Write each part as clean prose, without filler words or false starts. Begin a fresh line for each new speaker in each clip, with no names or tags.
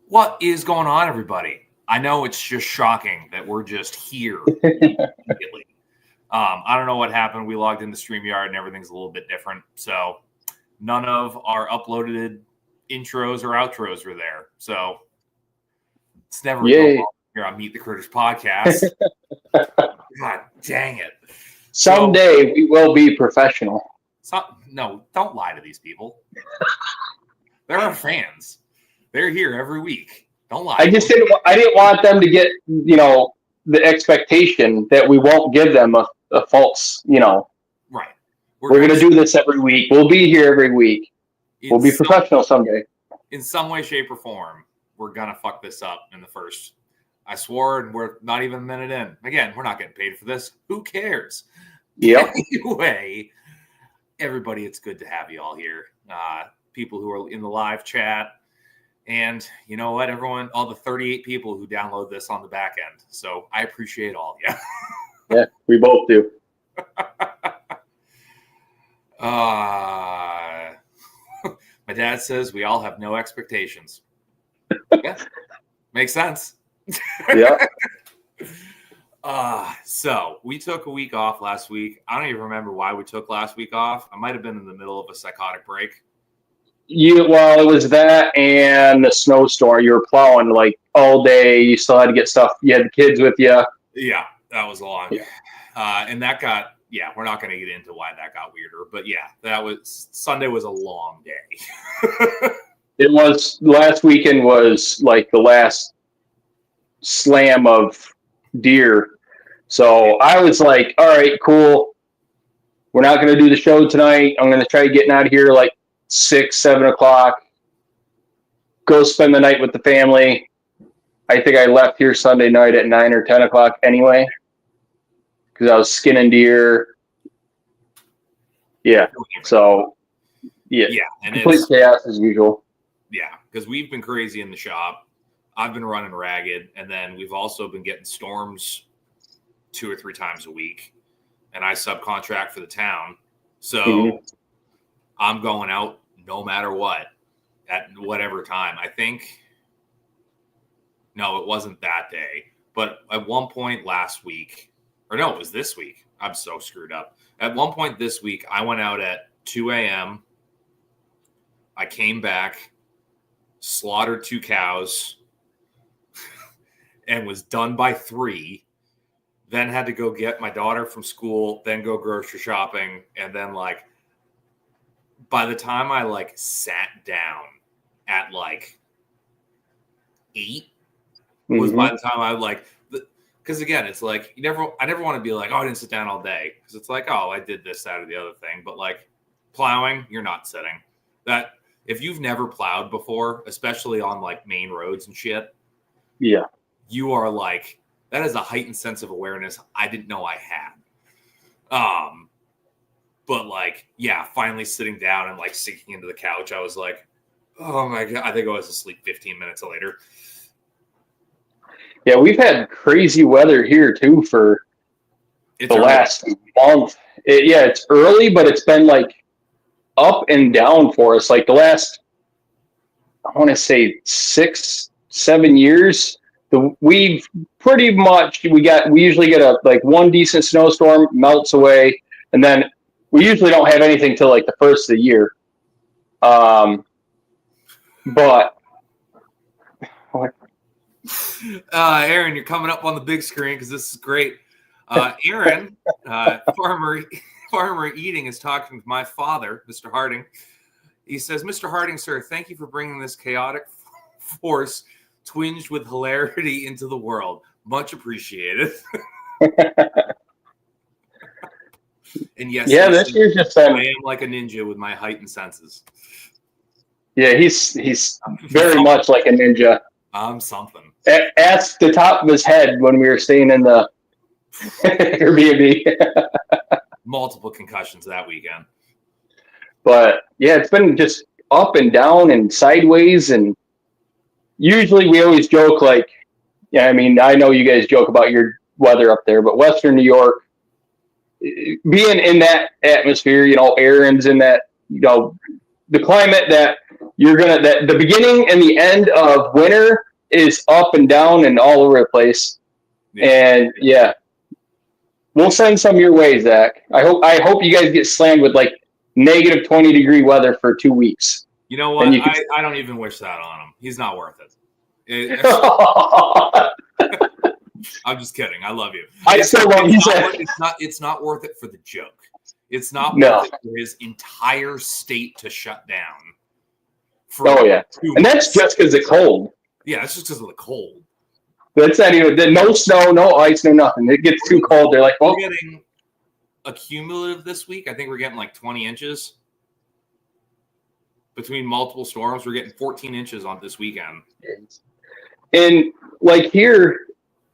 What is going on, everybody? I know it's just shocking that we're just here immediately. I don't know what happened. We logged into StreamYard and everything's a little bit different. So none of our uploaded intros or outros were there. So it's never going on here on Meet the Critters podcast. God dang it.
Someday we will be professional.
No, don't lie to these people. They're our fans. They're here every week. Don't lie.
I didn't want them to get, the expectation that we won't give them a false,
Right.
We're going to do this every week. We'll be here every week. We'll be professional someday.
In some way, shape, or form, we're going to fuck this up in the first. I swore, and we're not even a minute in. Again, we're not getting paid for this. Who cares?
Yep.
Anyway, everybody, it's good to have you all here. People who are in the live chat. And you know what, everyone, all the 38 people who download this on the back end. So I appreciate all of you.
Yeah, we both do.
My dad says we all have no expectations. Yeah, makes sense.
Yeah.
So we took a week off last week. I don't even remember why we took last week off. I might have been in the middle of a psychotic break.
It was that and the snowstorm. You were plowing like all day. You still had to get stuff. You had the kids with you.
Yeah, that was long.
Yeah.
And that got, we're not going to get into why that got weirder. But Sunday was a long day.
It was, last weekend was like the last slam of deer. So I was like, all right, cool. We're not going to do the show tonight. I'm going to try getting out of here like 6, 7 o'clock. Go spend the night with the family. I think I left here Sunday night at 9 or 10 o'clock anyway, because I was skinning deer. Yeah. So, yeah.
Yeah. And
complete chaos as usual.
Yeah. Because we've been crazy in the shop. I've been running ragged. And then we've also been getting storms 2 or 3 times a week. And I subcontract for the town. So I'm going out no matter what at whatever time. I think, no, it wasn't that day. But at one point last week, or no, it was this week. I'm so screwed up. At one point this week, I went out at 2 a.m. I came back, slaughtered 2 cows, and was done by 3. Then had to go get my daughter from school, then go grocery shopping, and then by the time I sat down at 8 was by the time I because again, it's I never want to be I didn't sit down all day, because it's I did this, that, or the other thing. But plowing, you're not sitting. That if you've never plowed before, especially on main roads and shit,
yeah,
you are that is a heightened sense of awareness I didn't know I had. But finally sitting down and sinking into the couch, I was oh my God, I think I was asleep 15 minutes later.
Yeah, we've had crazy weather here too for the last month. It's early, but it's been up and down for us. The last, I want to say 6, 7 years, we've pretty much, we usually get a one decent snowstorm, melts away, and then we usually don't have anything till the first of the year. But
Aaron, you're coming up on the big screen because this is great. Aaron, Farmer Eating, is talking to my father, Mr. Harding. He says, Mr. Harding, sir, thank you for bringing this chaotic force twinged with hilarity into the world. Much appreciated. And yes,
this year's just
I am like a ninja with my heightened senses.
Yeah, he's very much like a ninja.
I'm something.
At the top of his head when we were staying in the Airbnb.
Multiple concussions that weekend.
But yeah, it's been just up and down and sideways, and usually we always joke I know you guys joke about your weather up there, but Western New York, being in that atmosphere, Aaron's in that, the climate that you're gonna that the beginning and the end of winter is up and down and all over the place. Yeah. And yeah, we'll send some your way, Zach. I hope you guys get slammed with like negative 20-degree weather for 2 weeks.
You know what? I don't even wish that on him. He's not worth it. I'm just kidding. I love you. It's not worth it for the joke. It's not worth it for his entire state to shut down.
And that's just because it's cold.
Yeah, it's just because of the cold.
That's not even no snow, no ice, no nothing. It gets too cold. They're like,
we're getting a cumulative this week. I think we're getting like 20 inches between multiple storms. We're getting 14 inches on this weekend.
And like here,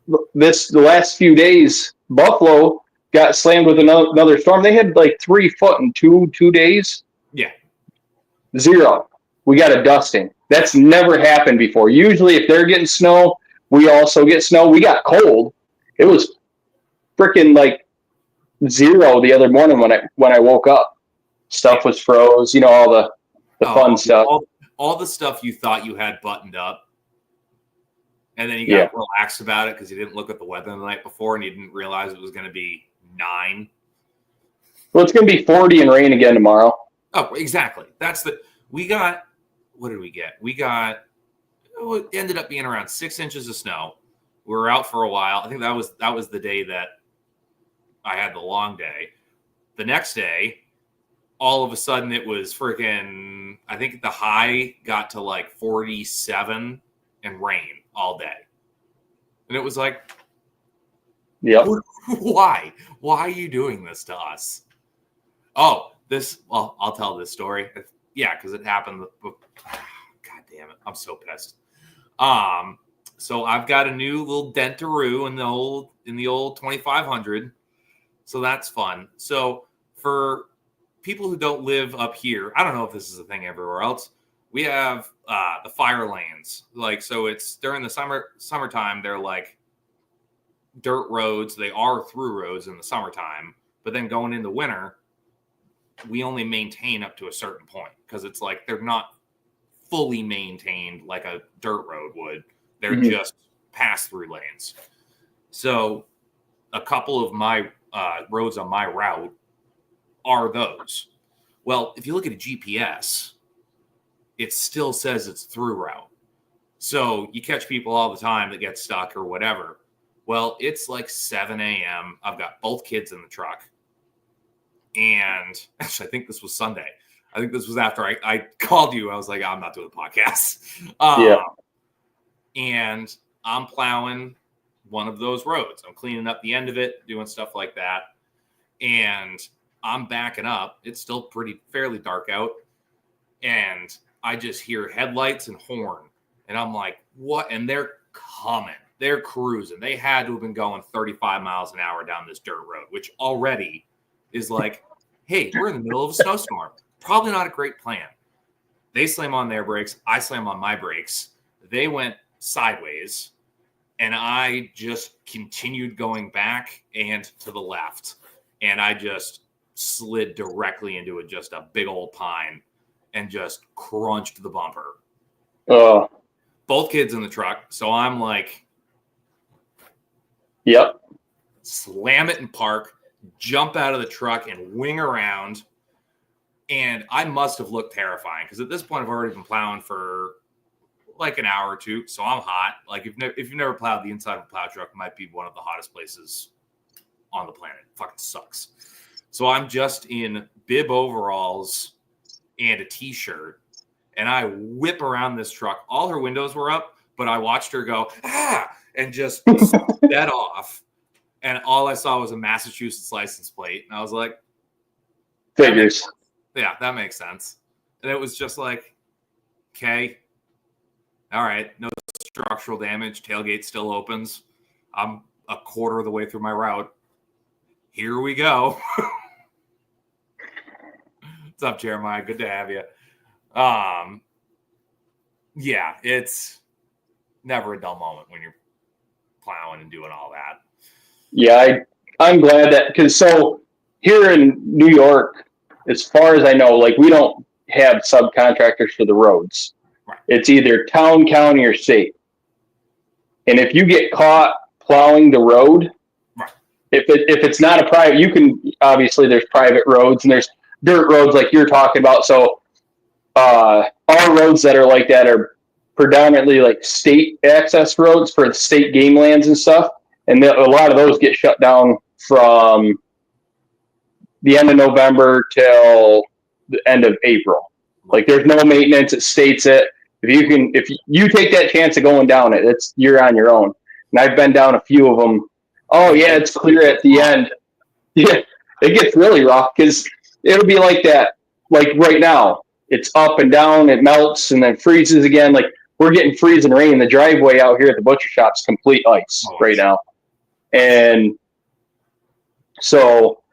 the last few days, Buffalo got slammed with another storm. They had like 3 foot in two days.
Yeah.
0. We got a dusting. That's never happened before. Usually if they're getting snow, we also get snow. We got cold. It was freaking like 0 the other morning when I woke up. Stuff was froze, all the fun stuff.
All the stuff you thought you had buttoned up. And then you got relaxed about it because you didn't look at the weather the night before and you didn't realize it was going to be 9.
Well, it's going to be 40 and rain again tomorrow.
Oh, exactly. What did we get? It ended up being around 6 inches of snow. We were out for a while. I think that was the day that I had the long day. The next day, all of a sudden it was freaking, I think the high got to like 47 and rain all day. And it was like, why? Why are you doing this to us? I'll tell this story. Yeah, because it happened. God damn it. I'm so pissed. So I've got a new little dentaroo in the old 2500. So that's fun. So for people who don't live up here, I don't know if this is a thing everywhere else. We have the fire lanes. Like, so it's during the summertime, they're like dirt roads. They are through roads in the summertime, but then going into winter, we only maintain up to a certain point because it's like they're not fully maintained like a dirt road would. They're just pass-through lanes. So a couple of my roads on my route are those. Well, if you look at a GPS, it still says it's through route. So you catch people all the time that get stuck or whatever. Well, it's like 7 a.m. I've got both kids in the truck. And actually, I think this was Sunday. I think this was after I called you. I was like, I'm not doing the podcast. And I'm plowing one of those roads. I'm cleaning up the end of it, doing stuff like that. And I'm backing up. It's still fairly dark out. And I just hear headlights and horn. And I'm like, what? And they're coming. They're cruising. They had to have been going 35 miles an hour down this dirt road, which already is like, hey, we're in the middle of a snowstorm. Probably not a great plan. They slam on their brakes. I slam on my brakes. They went sideways. And I just continued going back and to the left. And I just slid directly into just a big old pine and just crunched the bumper.
Oh.
Both kids in the truck. So I'm like, slam it and park, jump out of the truck and wing around. And I must have looked terrifying because at this point I've already been plowing for like an hour or two. So I'm hot. Like if you've never plowed the inside of a plow truck, it might be one of the hottest places on the planet. It fucking sucks. So I'm just in bib overalls and a t-shirt. And I whip around this truck. All her windows were up, but I watched her go, and just sped off. And all I saw was a Massachusetts license plate. And I was like,
figures.
That makes sense. And it was just like, okay, all right, no structural damage. Tailgate still opens. I'm a quarter of the way through my route. Here we go. What's up, Jeremiah? Good to have you. Yeah, it's never a dull moment when you're plowing and doing all that.
Yeah, I'm glad that, because so here in New York, as far as I know, like we don't have subcontractors for the roads.
Right.
It's either town, county, or state. And if you get caught plowing the road,
right.
if it's not a private, you can, obviously there's private roads and there's dirt roads like you're talking about. So our roads that are like that are predominantly like state access roads for state game lands and stuff. And a lot of those get shut down from the end of November till the end of April. Like there's no maintenance. It states it. If you take that chance of going down it, you're on your own. And I've been down a few of them. Oh yeah, it's clear at the end. Yeah, it gets really rough because it'll be like that. Like right now, it's up and down. It melts and then freezes again. Like we're getting freezing rain. The driveway out here at the butcher shop's complete ice right now. And so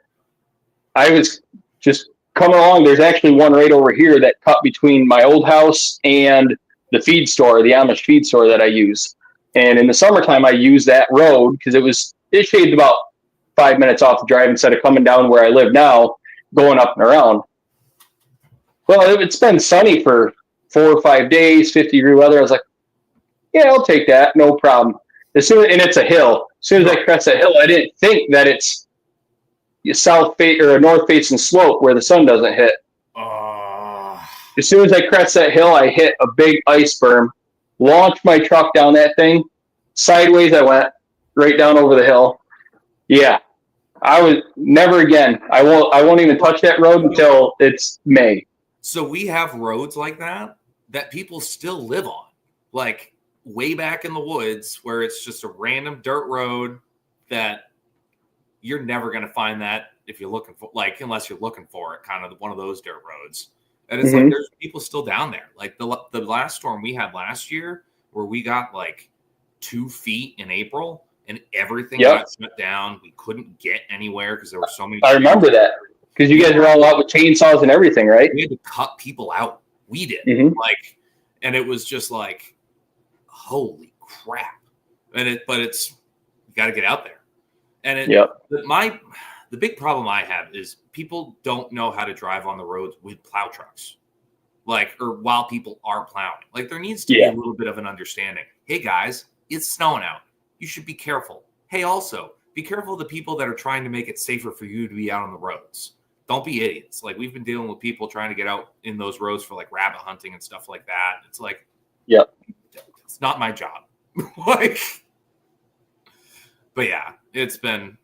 I was just coming along. There's actually one right over here that cut between my old house and the feed store, the Amish feed store that I use. And in the summertime, I use that road because it shaved about 5 minutes off the drive instead of coming down where I live now, going up and around. Well, it's been sunny for 4 or 5 days, 50-degree weather. I was like, yeah, I'll take that. No problem. And it's a hill. As soon as I crest that hill, I didn't think that it's a south face or a north facing slope where the sun doesn't hit. As soon as I crest that hill, I hit a big ice berm, launched my truck down that thing. Sideways I went, right down over the hill. Yeah. I was never again. I won't even touch that road until it's May.
So we have roads like that people still live on. Like way back in the woods where it's just a random dirt road that you're never going to find that if you're looking for, like, unless you're looking for it, kind of one of those dirt roads. And it's like, there's people still down there. Like the last storm we had last year where we got like 2 feet in April and everything got shut down. We couldn't get anywhere because there were so many.
I remember that because you guys were all out with chainsaws and everything, right?
We had to cut people out. We did. And it was just like, holy crap. But it's, you got to get out there. And the big problem I have is people don't know how to drive on the roads with plow trucks, or while people are plowing. Like there needs to be a little bit of an understanding. Hey guys, it's snowing out. You should be careful. Hey, also be careful of the people that are trying to make it safer for you to be out on the roads. Don't be idiots. Like we've been dealing with people trying to get out in those roads for like rabbit hunting and stuff like that. It's like, it's not my job. But yeah, it's been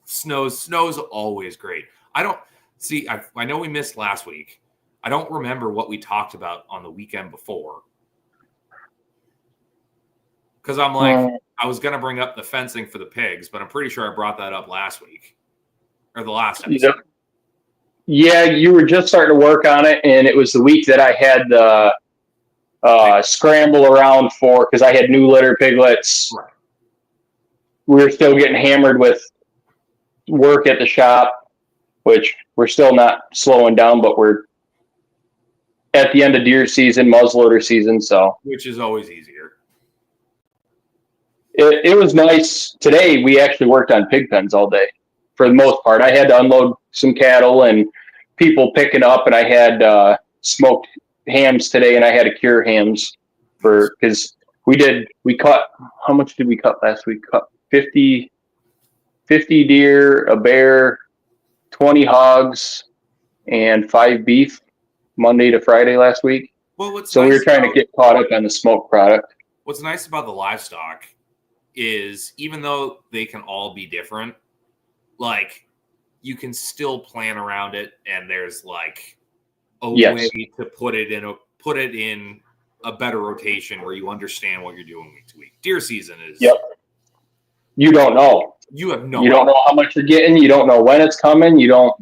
snow's always great. I know we missed last week. I don't remember what we talked about on the weekend before. Because I'm like, I was going to bring up the fencing for the pigs, but I'm pretty sure I brought that up last week or the last episode.
Yeah, you were just starting to work on it, and it was the week that I had the scramble around for because I had new litter piglets. Right. We were still getting hammered with work at the shop, which we're still not slowing down, but we're at the end of deer season, muzzleloader season, so
which is always easier.
It was nice. Today we actually worked on pig pens all day for the most part. I had to unload some cattle and people picking up, and I had smoked hams today, and I had to cure hams because we cut. How much did we cut last week? Cut 50 deer, a bear, 20 hogs, and 5 beef Monday to Friday last week.
Well,
so we were trying to get caught up on the smoked product.
What's nice about the livestock is even though they can all be different, like you can still plan around it, and there's like a way to put it in a better rotation where you understand what you're doing week to week. Deer season is
you don't know.
You have no.
You don't know how much you're getting. You don't know when it's coming. You don't.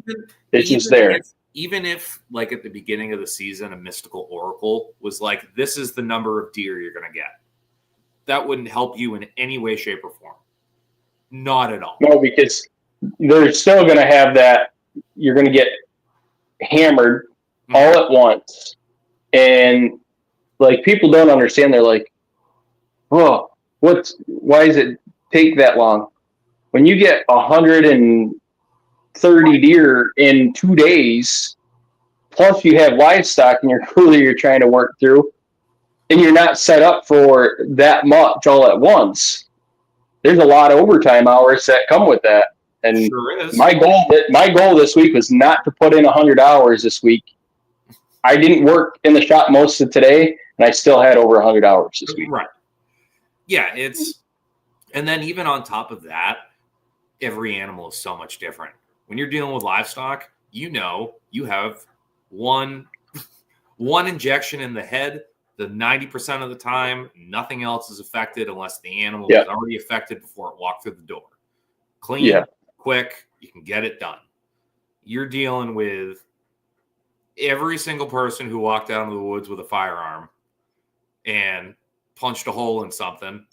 It's just there.
Even if, like at the beginning of the season, a mystical oracle was like, "This is the number of deer you're going to get," that wouldn't help you in any way, shape, or form. Not at all.
No, because they're still going to have that. You're going to get hammered all at once, and like people don't understand. They're like, "Oh, why does it take that long?" When you get 130 deer in 2 days, Plus, you have livestock and your cooler you're trying to work through, and you're not set up for that much all at once. There's a lot of overtime hours that come with that. And
Sure is.
my goal this week was not to put in 100 hours this week. I didn't work in the shop most of today, and I still had over 100 hours this week.
Right. Yeah, and then even on top of that, every animal is so much different. When you're dealing with livestock, you have one injection in the head. The 90% of the time, nothing else is affected unless the animal is already affected before it walked through the door. Clean, quick, you can get it done. You're dealing with every single person who walked out into the woods with a firearm and punched a hole in something.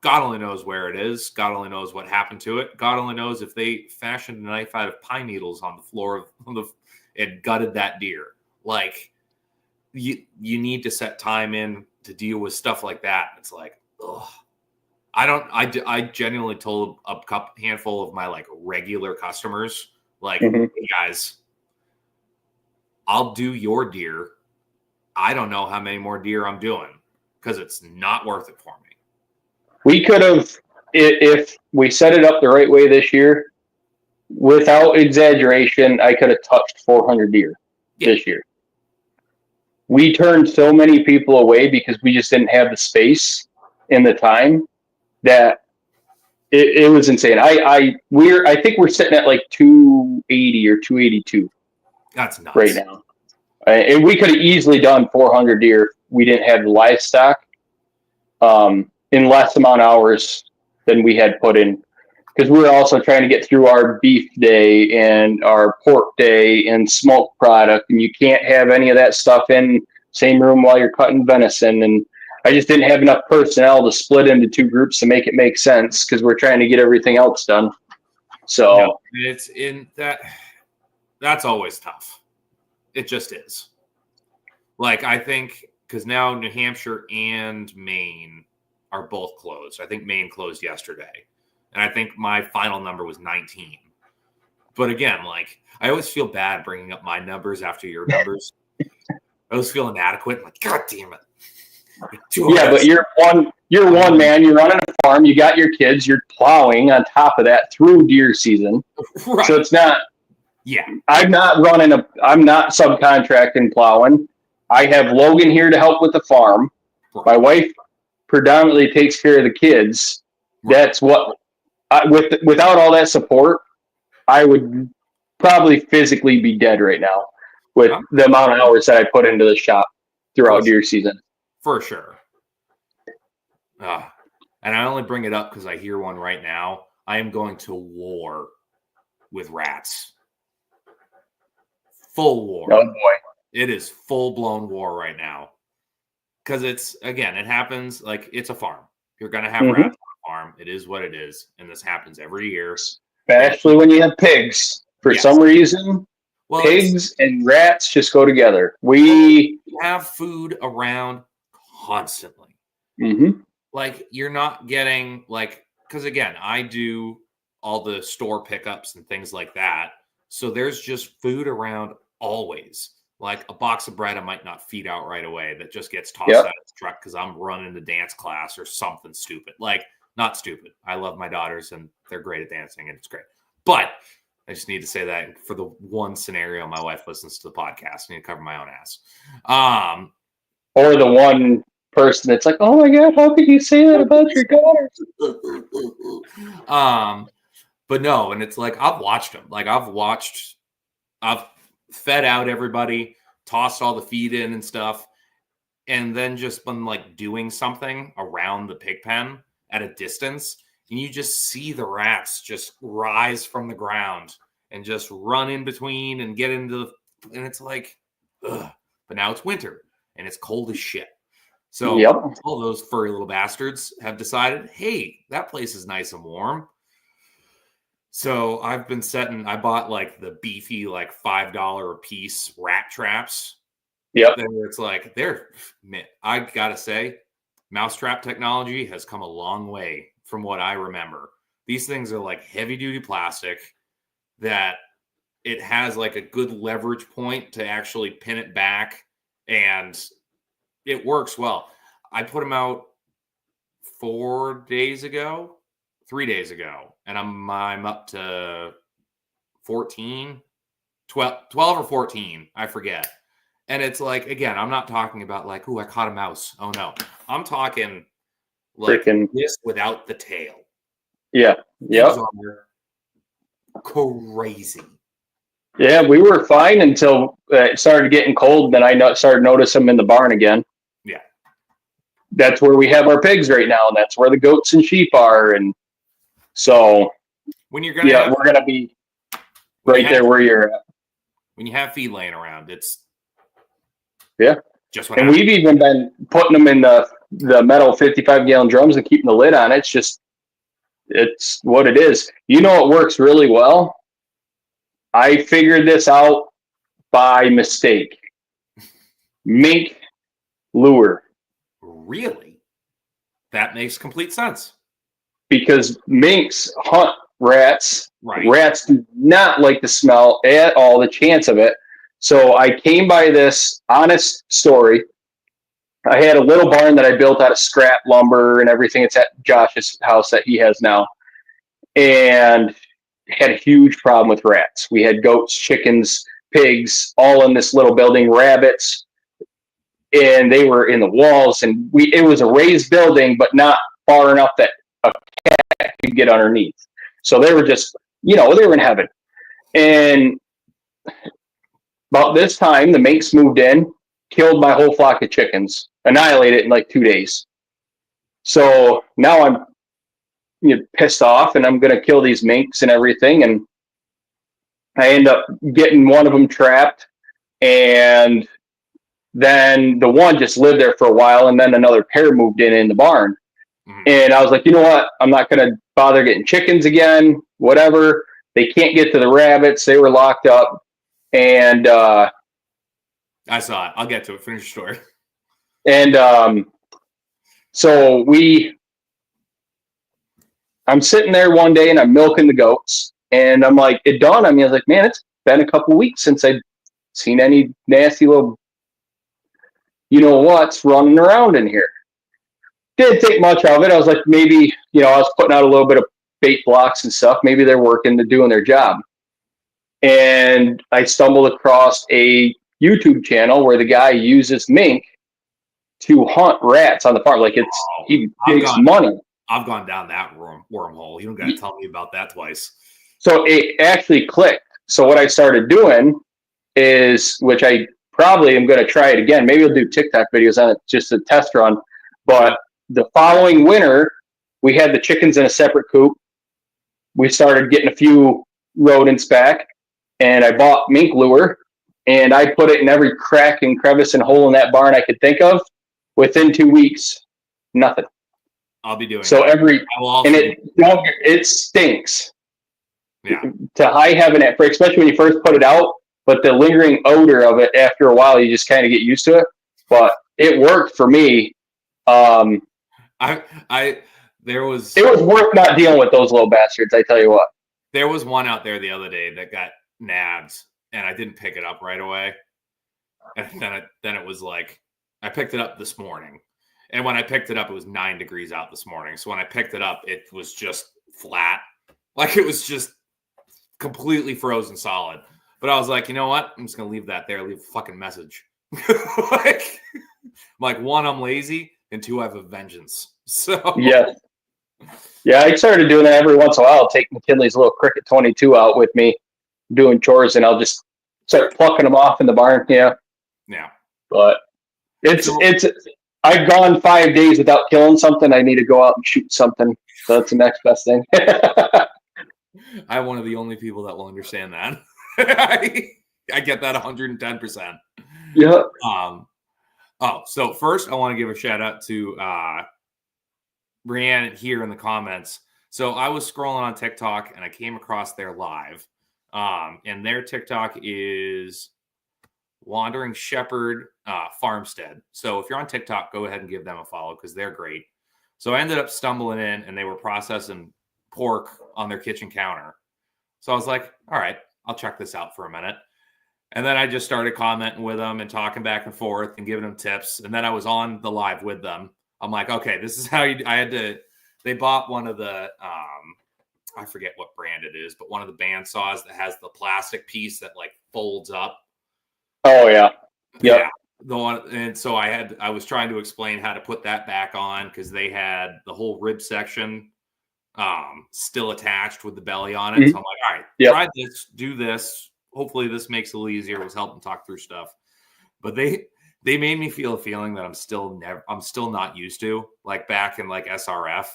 God only knows where it is. God only knows what happened to it. God only knows if they fashioned a knife out of pine needles on the floor and gutted that deer. Like, you need to set time in to deal with stuff like that. It's like, ugh. I genuinely told a handful of my like regular customers, like, hey guys, I'll do your deer. I don't know how many more deer I'm doing because it's not worth it for me.
We could have, if we set it up the right way this year, without exaggeration, I could have touched 400 deer this year. We turned so many people away because we just didn't have the space and the time that it was insane. I think we're sitting at like 280 or 282.
That's nuts
right now. And we could have easily done 400 deer. We didn't have the livestock in less amount of hours than we had put in, because we were also trying to get through our beef day and our pork day and smoke product, and you can't have any of that stuff in same room while you're cutting venison. And I just didn't have enough personnel to split into two groups to make it make sense, because we're trying to get everything else done. So
it's in that. That's always tough. It just is. Like, I think because now New Hampshire and Maine are both closed. I think Maine closed yesterday. And I think my final number was 19. But again, like, I always feel bad bringing up my numbers after your numbers. I always feel inadequate. I'm like, God damn it.
Yeah, but you're one man. You're running a farm. You got your kids. You're plowing on top of that through deer season.
Right.
So it's not.
Yeah.
I'm not subcontracting plowing. I have Logan here to help with the farm. Right. My wife predominantly takes care of the kids. Right. That's what. Without all that support, I would probably physically be dead right now with the amount of hours that I put into the shop throughout deer season.
For sure. And I only bring it up because I hear one right now. I am going to war with rats. Full war.
Oh boy.
It is full-blown war right now. Because it happens, like, it's a farm. You're going to have rats on a farm. It is what it is. And this happens every year.
Especially when you have pigs. For some reason, pigs and rats just go together. We
have food around constantly. Like, you're not getting, like, because again, I do all the store pickups and things like that. So there's just food around always. Like, a box of bread I might not feed out right away that just gets tossed out of the truck because I'm running the dance class or something stupid. Like, not stupid. I love my daughters and they're great at dancing and it's great. But I just need to say that for the one scenario my wife listens to the podcast. I need to cover my own ass.
Or the one person that's like, oh my God, how could you say that about your daughters?
But no, and it's like, I've watched them. Like, I've fed out everybody, tossed all the feed in and stuff, and then just been like doing something around the pig pen at a distance. And you just see the rats just rise from the ground and just run in between and get into and it's like, ugh. But now it's winter and it's cold as shit. So all those furry little bastards have decided, hey, that place is nice and warm. So I've been I bought like the beefy, like $5 a piece rat traps.
Yep.
It's like, I gotta say, mousetrap technology has come a long way from what I remember. These things are like heavy duty plastic that it has like a good leverage point to actually pin it back, and it works well. I put them out 3 days ago, and I'm up to 14, 12 or 14, I forget. And it's like, again, I'm not talking about like, oh, I caught a mouse. Oh no. I'm talking like this without the tail.
Yeah. Yep.
Crazy.
Yeah, we were fine until it started getting cold. Then I started noticing them in the barn again.
Yeah.
That's where we have our pigs right now, and that's where the goats and sheep are. And so
when you're gonna
we're gonna be right there where you're at.
When you have feed laying around, it's just what
and
happens.
We've even been putting them in the metal 55-gallon drums and keeping the lid on it. It's what it is. You know, it works really well. I figured this out by mistake. Mink lure.
Really? That makes complete sense.
Because minks hunt rats.
Right.
Rats do not like the smell at all, the chance of it. So I came by this honest story. I had a little barn that I built out of scrap lumber and everything. It's at Josh's house that he has now. And had a huge problem with rats. We had goats, chickens, pigs, all in this little building, rabbits, and they were in the walls. And it was a raised building, but not far enough that a cat could get underneath. So they were just, they were in heaven. And about this time, the minks moved in, killed my whole flock of chickens, annihilated it in like 2 days. So now I'm pissed off, and I'm going to kill these minks and everything. And I end up getting one of them trapped, and then the one just lived there for a while, and then another pair moved in the barn. And I was like, you know what? I'm not going to bother getting chickens again, whatever. They can't get to the rabbits. They were locked up. And
I saw it. I'll get to it. Finish your story.
And so I'm sitting there one day and I'm milking the goats, and I'm like, it dawned on me. I was like, man, it's been a couple weeks since I've seen any nasty little, what's running around in here. Didn't think much of it. I was like, maybe, I was putting out a little bit of bait blocks and stuff. Maybe they're working, they're doing their job. And I stumbled across a YouTube channel where the guy uses mink to hunt rats on the farm. Like he makes money.
I've gone down that wormhole. You don't got to tell me about that twice.
So it actually clicked. So what I started doing is, which I probably am going to try it again. Maybe I'll do TikTok videos on it, just a test run. But the following winter, we had the chickens in a separate coop. We started getting a few rodents back, and I bought mink lure, and I put it in every crack and crevice and hole in that barn I could think of. Within 2 weeks, nothing.
I'll be doing
so
that.
It stinks.
Yeah.
To high heaven especially when you first put it out, but the lingering odor of it after a while, you just kind of get used to it. But it worked for me. It was worth not dealing with those little bastards, I tell you what.
There was one out there the other day that got nabbed, and I didn't pick it up right away. And then it was like, I picked it up this morning. And when I picked it up, it was 9 degrees out this morning. So when I picked it up, it was just flat. Like it was just completely frozen solid. But I was like, you know what? I'm just going to leave that there. Leave a fucking message. like, one, I'm lazy. And two, I have a vengeance. So
yeah, I started doing that every once in a while. I'll take McKinley's little Cricket 22 out with me doing chores, and I'll just start plucking them off in the barn. Yeah. But I've gone 5 days without killing something. I need to go out and shoot something. So that's the next best thing.
I'm one of the only people that will understand that. I get that 110%.
Yeah.
So first I want to give a shout out to Brianne here in the comments. So I was scrolling on TikTok and I came across their live. And their TikTok is Wandering Shepherd Farmstead. So if you're on TikTok, go ahead and give them a follow because they're great. So I ended up stumbling in and they were processing pork on their kitchen counter. So I was like, all right, I'll check this out for a minute. And then I just started commenting with them and talking back and forth and giving them tips. And then I was on the live with them. I'm like, okay, this is how they bought one of the, I forget what brand it is, but one of the bandsaws that has the plastic piece that like folds up.
Oh yeah. Yep.
Yeah. The one, and so I was trying to explain how to put that back on because they had the whole rib section still attached with the belly on it.
Mm-hmm.
So I'm like, all right, try this, do this. Hopefully this makes it a little easier. It was helping talk through stuff. But they made me feel a feeling that I'm still not used to, like back in like SRF,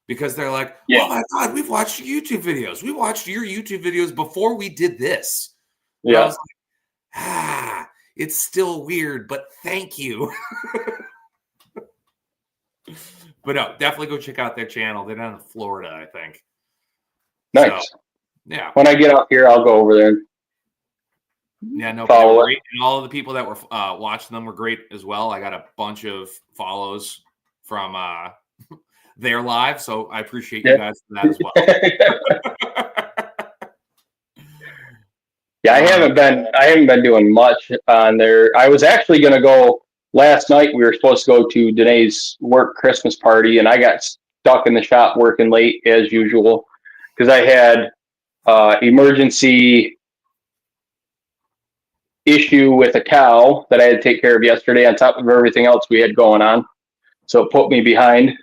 because they're like, oh my God, we've watched your YouTube videos. We watched your YouTube videos before we did this. Yeah. I was like, it's still weird, but thank you. But no, definitely go check out their channel. They're down in Florida, I think.
Nice.
So, yeah.
When I get out here, I'll go over there.
Yeah, no, they were great. And all of the people that were watching them were great as well. I got a bunch of follows from their live, so I appreciate you guys for that as well.
Yeah, I haven't been doing much on there. I was actually going to go last night. We were supposed to go to Danae's work Christmas party, and I got stuck in the shop working late as usual because I had emergency issue with a cow that I had to take care of yesterday on top of everything else we had going on. So it put me behind.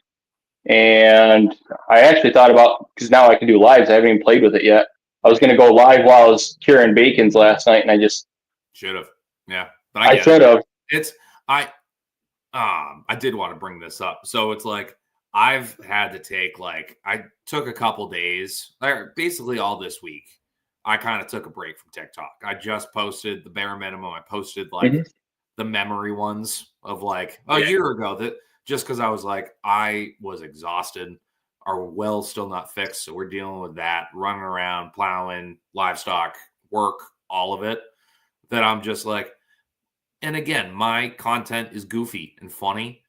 And I actually thought about, because now I can do lives. I haven't even played with it yet. I was going to go live while I was curing bacons last night, and I just
should have. Yeah,
but I should have.
I did want to bring this up. So it's like I've had to take I took a couple days, basically all this week. I kind of took a break from TikTok. I just posted the bare minimum. I posted the memory ones of a year ago, that just because I was I was exhausted. Our well's still not fixed, so we're dealing with that, running around, plowing, livestock, work, all of it, that I'm just and again, my content is goofy and funny,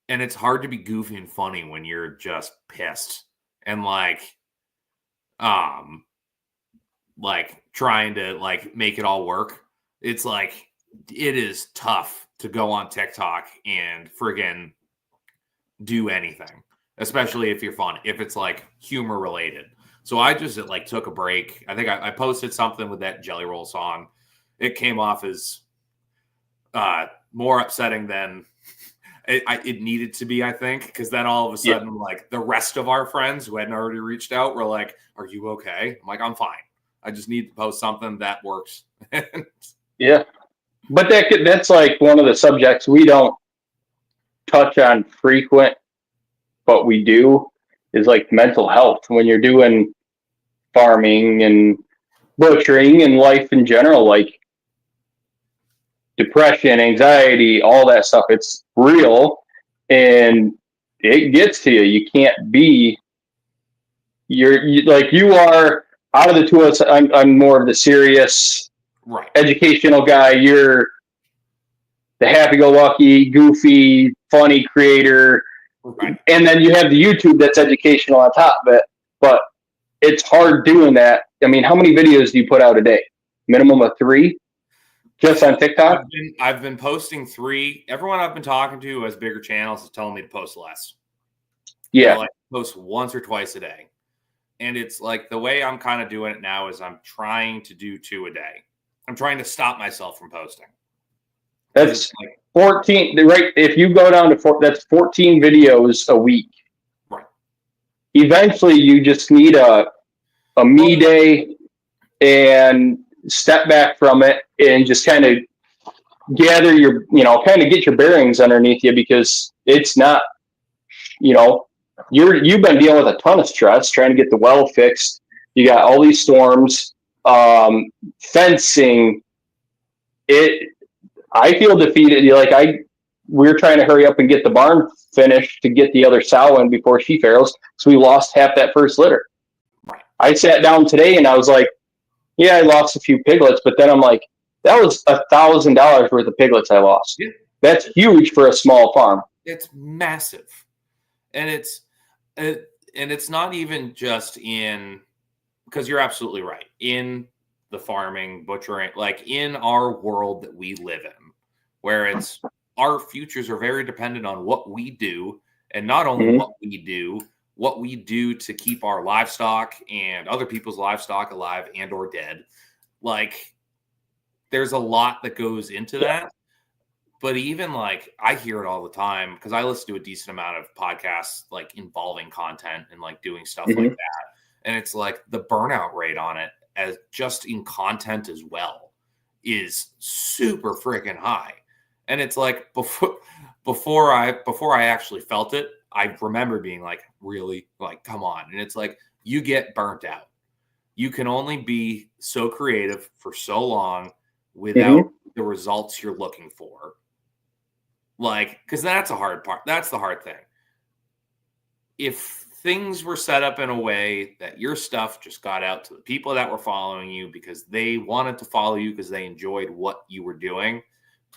and it's hard to be goofy and funny when you're just pissed and trying to make it all work. It's it is tough to go on TikTok and friggin' do anything, especially if you're fun, if it's humor related. So I just took a break. I think I posted something with that Jelly Roll song. It came off as more upsetting than it needed to be, I think, because then all of a sudden, the rest of our friends who hadn't already reached out were like, "Are you okay?" I'm I'm fine. I just need to post something that works.
Yeah, but that's one of the subjects we don't touch on frequent, but we do is mental health when you're doing farming and butchering and life in general, depression, anxiety, all that stuff. It's real and it gets to you. You can't be you are out of the two of us. I'm more of the serious, educational guy. You're the happy-go-lucky, goofy, funny creator. Right. And then you have the YouTube that's educational on top of it, but it's hard doing that. I mean, how many videos do you put out a day? Minimum of 3? Just on TikTok?
I've been posting 3. Everyone I've been talking to who has bigger channels is telling me to post less.
Yeah.
Post once or twice a day. And it's the way I'm kind of doing it now is I'm trying to do 2 a day. I'm trying to stop myself from posting.
That's 14, right? If you go down to 4, that's 14 videos a week.
Right.
Eventually, you just need a me day and step back from it and just kind of gather your, kind of get your bearings underneath you, because it's not, you've been dealing with a ton of stress trying to get the well fixed. You got all these storms, fencing. I feel defeated. We're trying to hurry up and get the barn finished to get the other sow in before she farrows. So we lost half that first litter.
Right.
I sat down today and I was yeah, I lost a few piglets, but then I'm that was $1,000 worth of piglets I lost. Yeah. That's huge for a small farm.
It's massive. And it's not even just in, because you're absolutely right. In the farming, butchering, like in our world that we live in, where it's our futures are very dependent on what we do, and not only what we do to keep our livestock and other people's livestock alive and or dead. Like there's a lot that goes into that. But even like I hear it all the time because I listen to a decent amount of podcasts like involving content and like doing stuff like that. And it's like the burnout rate on it as just in content as well is super freaking high. And it's like before I actually felt it, I remember being like, really? Like, come on. And it's like you get burnt out. You can only be so creative for so long without the results you're looking for. Like, because that's a hard part. That's the hard thing. If things were set up in a way that your stuff just got out to the people that were following you because they wanted to follow you because they enjoyed what you were doing,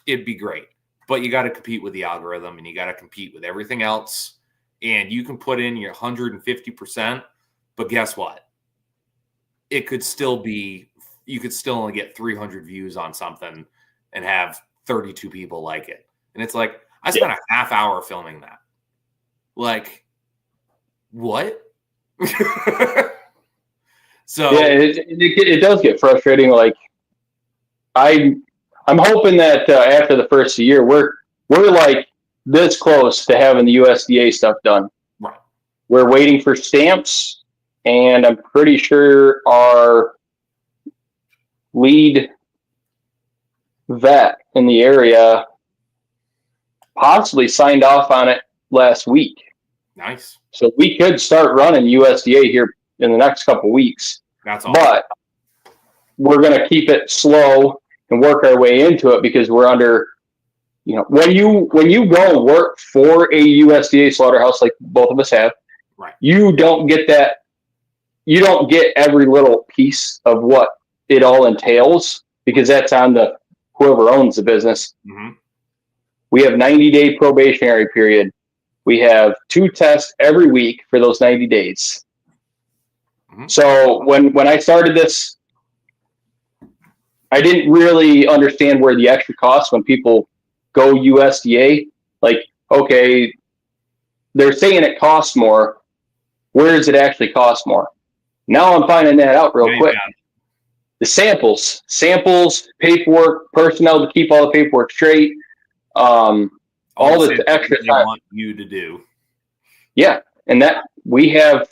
it'd be great. But you got to compete with the algorithm and you got to compete with everything else. And you can put in your 150%, but guess what? It could still be, you could still only get 300 views on something and have 32 people like it. And it's like, I spent a half hour filming that. Like, what? So
yeah, it does get frustrating. Like, I'm hoping that after the first year, we're like this close to having the USDA stuff done.
Right.
We're waiting for stamps, and I'm pretty sure our lead vet in the area possibly signed off on it last week.
Nice.
So we could start running USDA here in the next couple of weeks.
That's awesome.
But we're going to keep it slow and work our way into it because we're under, when you go and work for a USDA slaughterhouse like both of us have,
right,
you don't get that. You don't get every little piece of what it all entails because that's on the whoever owns the business. We have 90-day probationary period. We have 2 tests every week for those 90 days. So when I started this, I didn't really understand where the extra costs when people go USDA. Like, okay, they're saying it costs more. Where does it actually cost more? Now I'm finding that out real quick. The samples, paperwork, personnel to keep all the paperwork straight. All the extra
they want you to do.
Yeah, and that we have.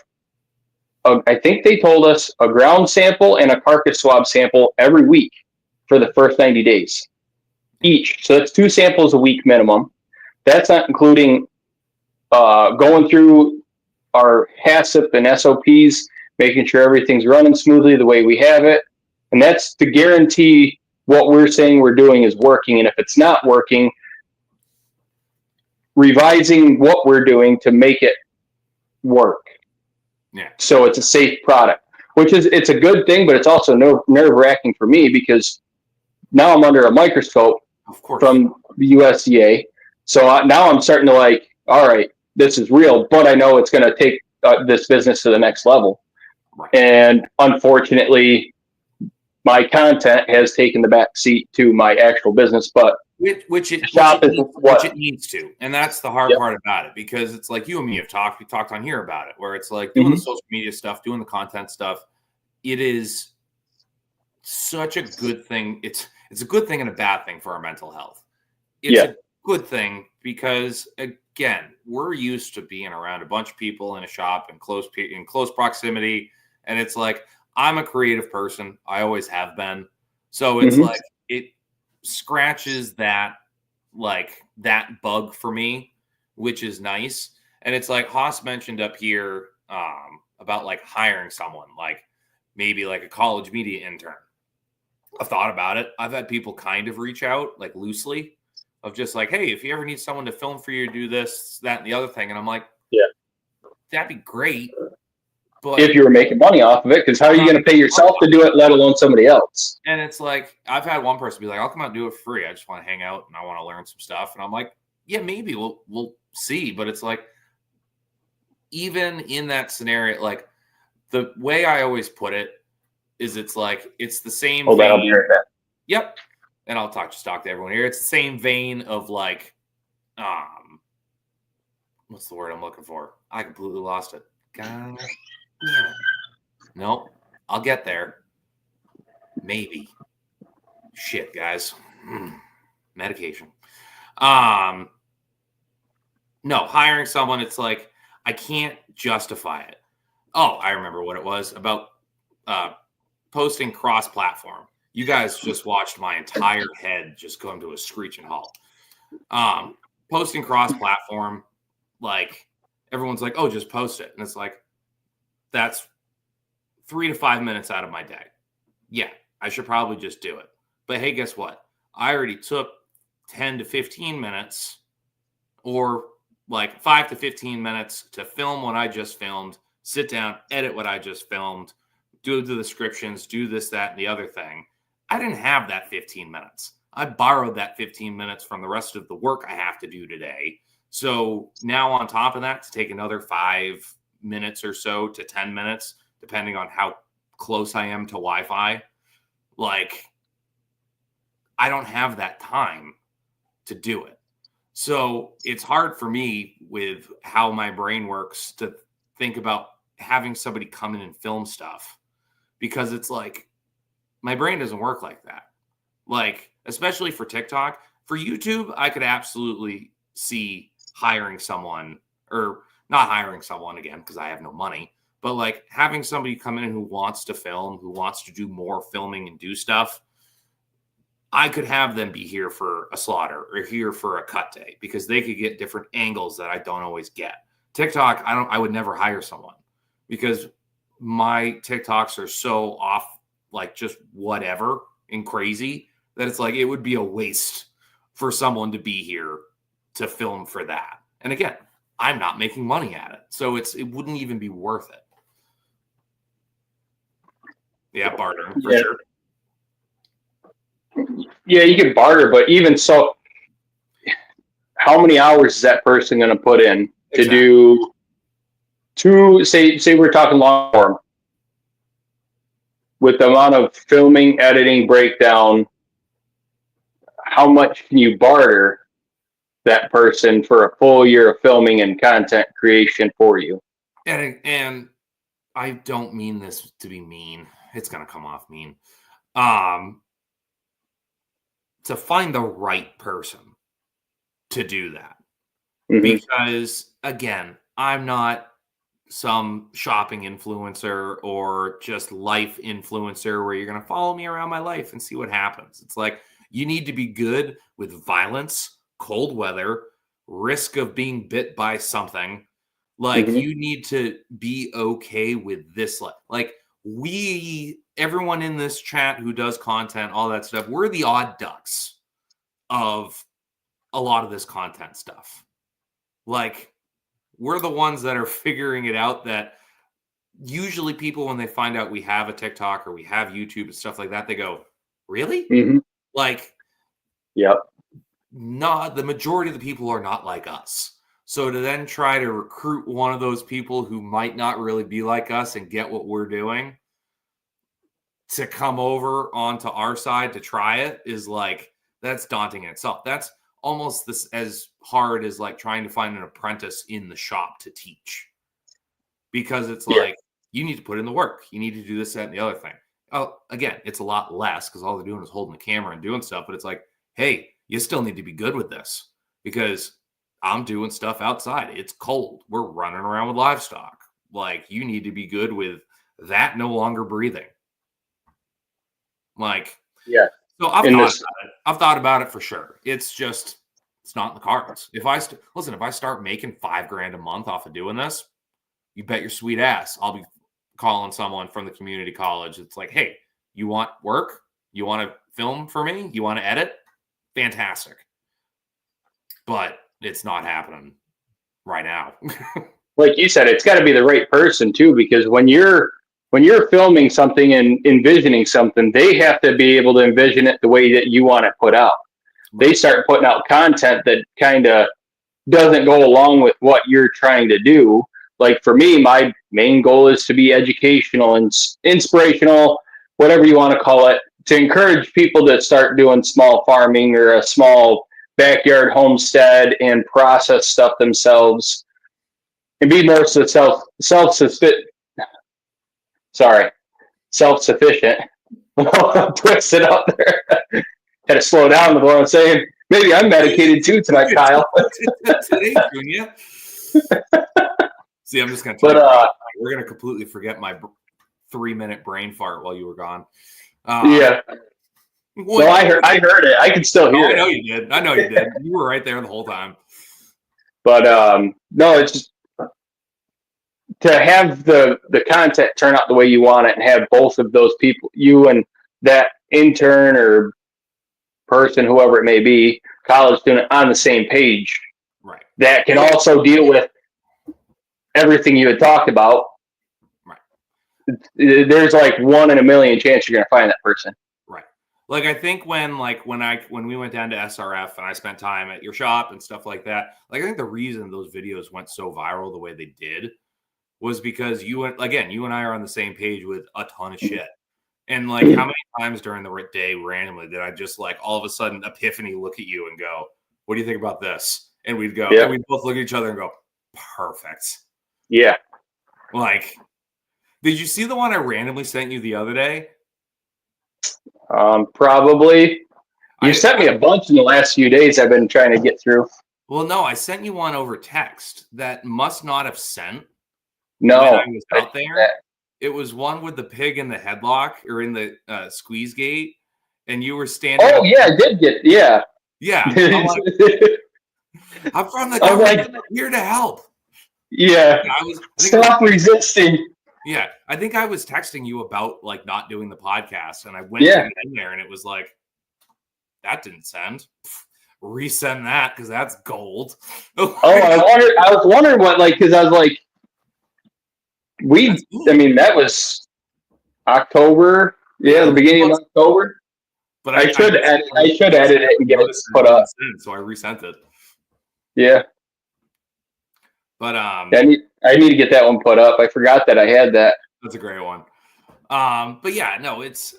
I think they told us a ground sample and a carcass swab sample every week for the first 90 days each. So that's 2 samples a week minimum. That's not including going through our HACCP and SOPs, making sure everything's running smoothly the way we have it. And that's to guarantee what we're saying we're doing is working. And if it's not working, revising what we're doing to make it work.
Yeah.
So it's a safe product, it's a good thing, but it's also nerve-wracking for me because now I'm under a microscope from the USDA. So now I'm starting to like, all right, this is real, but I know it's going to take this business to the next level.
Right.
And unfortunately, my content has taken the back seat to my actual business, but
which it needs to. And that's the hard part about it, because it's like you and me we talked on here about it, where it's like doing the social media stuff, doing the content stuff. It is such a good thing. It's a good thing and a bad thing for our mental health. It's a good thing because, again, we're used to being around a bunch of people in a shop in close proximity. And it's like, I'm a creative person. I always have been. So it's like, it scratches that bug for me, which is nice. And it's like Haas mentioned up here about like hiring someone, like maybe like a college media intern. I've thought about it. I've had people kind of reach out like loosely of just like, hey, if you ever need someone to film for you, do this, that, and the other thing. And I'm like, that'd be great. But
if you were making money off of it, because how are you going to pay yourself to do it, let alone somebody else?
And it's like, I've had one person be like, I'll come out and do it for free. I just want to hang out and I want to learn some stuff. And I'm like, yeah, maybe we'll see. But it's like, even in that scenario, like the way I always put it, is it's like it's the same
Hold on, I'll
vein.
be right back.
Yep. And I'll talk to everyone here. It's the same vein of like, what's the word I'm looking for? I completely lost it. God damn it. Nope. I'll get there. Maybe. Shit, guys. Medication. No, hiring someone, it's like I can't justify it. Oh, I remember what it was about posting cross-platform. You guys just watched my entire head just come to a screeching halt. Posting cross-platform, like everyone's like, oh, just post it. And it's like, that's 3 to 5 minutes out of my day. Yeah, I should probably just do it. But hey, guess what? I already took 10 to 15 minutes or like 5 to 15 minutes to film what I just filmed, sit down, edit what I just filmed, do the descriptions, do this, that, and the other thing. I didn't have that 15 minutes. I borrowed that 15 minutes from the rest of the work I have to do today. So now on top of that, to take another 5 minutes or so to 10 minutes, depending on how close I am to Wi-Fi, like I don't have that time to do it. So it's hard for me with how my brain works to think about having somebody come in and film stuff, because it's like my brain doesn't work like that. Like, especially for TikTok. For YouTube, I could absolutely see hiring someone, or not hiring someone again, because I have no money, but like having somebody come in who wants to film, who wants to do more filming and do stuff. I could have them be here for a slaughter or here for a cut day, because they could get different angles that I don't always get. TikTok, I would never hire someone, because my TikToks are so off, like just whatever and crazy, that it's like it would be a waste for someone to be here to film for that. And again, I'm not making money at it, so it wouldn't even be worth it. Yeah, bartering for sure.
Yeah, you can barter, but even so, how many hours is that person going to put in to do say we're talking long form, with the amount of filming, editing, breakdown, how much can you barter that person for a full year of filming and content creation for you?
And I don't mean this to be mean. It's going to come off mean. To find the right person to do that. Mm-hmm. Because again, I'm not some shopping influencer or just life influencer where you're going to follow me around my life and see what happens. It's like, you need to be good with violence, cold weather, risk of being bit by something. Like, mm-hmm. You need to be okay with this. Like everyone in this chat who does content, all that stuff, we're the odd ducks of a lot of this content stuff. Like, we're the ones that are figuring it out, that usually people, when they find out we have a TikTok or we have YouTube and stuff like that, they go, really? Mm-hmm. Like,
yep.
Not the majority of the people are not like us. So to then try to recruit one of those people who might not really be like us and get what we're doing to come over onto our side to try it is like, that's daunting in itself. That's almost as hard as like trying to find an apprentice in the shop to teach, because it's like, you need to put in the work. You need to do this, that, and the other thing. Oh, again, it's a lot less because all they're doing is holding the camera and doing stuff. But it's like, hey, you still need to be good with this, because I'm doing stuff outside. It's cold. We're running around with livestock. Like, you need to be good with that no longer breathing. Like,
yeah.
So I've thought about it. I've thought about it for sure. It's just, it's not in the cards. If I start making $5,000 a month off of doing this, you bet your sweet ass I'll be calling someone from the community college. It's like, hey, you want work? You want to film for me? You want to edit? Fantastic. But it's not happening right now.
Like you said, it's got to be the right person too, because when you're filming something and envisioning something, they have to be able to envision it the way that you want it put out. They start putting out content that kind of doesn't go along with what you're trying to do. Like for me, my main goal is to be educational and inspirational, whatever you want to call it, to encourage people to start doing small farming or a small backyard homestead and process stuff themselves and be more self-sufficient. Sorry, self-sufficient. Twist it up there. Had to slow down with what I'm saying. Maybe I'm medicated too tonight, Kyle.
Today, Junior. See, I'm just gonna. We're gonna completely forget my 3-minute brain fart while you were gone.
Yeah. Well, I heard it. I can still hear it.
I know you did. I know you did. You were right there the whole time.
But no, it's just to have the content turn out the way you want it and have both of those people, you and that intern or person, whoever it may be, college student, on the same page.
Right.
That can also deal with everything you had talked about.
Right.
There's like 1 in a million chance you're going to find that person.
Right. Like I think when we went down to SRF and I spent time at your shop and stuff like that, like I think the reason those videos went so viral the way they did was because you and I are on the same page with a ton of shit. And like how many times during the day randomly did I just like all of a sudden epiphany look at you and go, what do you think about this? And we'd go, and we'd both look at each other and go, perfect.
Yeah.
Like, did you see the one I randomly sent you the other day?
Probably. You sent me a bunch in the last few days I've been trying to get through.
Well, no, I sent you one over text that must not have sent.
No.
When I was out there. It was one with the pig in the headlock or in the squeeze gate, and you were standing.
Oh, yeah, I did get, yeah.
Yeah. I'm from the government. I'm here to help.
Yeah. Stop resisting.
Yeah. I think I was texting you about like not doing the podcast, and I went in there and it was like, that didn't send. Resend that because that's gold.
I was wondering what, like, because I was like, that was October. Yeah, the beginning of October.
But
I should edit it and get it put up.
So I resent it.
Yeah.
But
I need to get that one put up. I forgot that I had that.
That's a great one. But yeah, no, it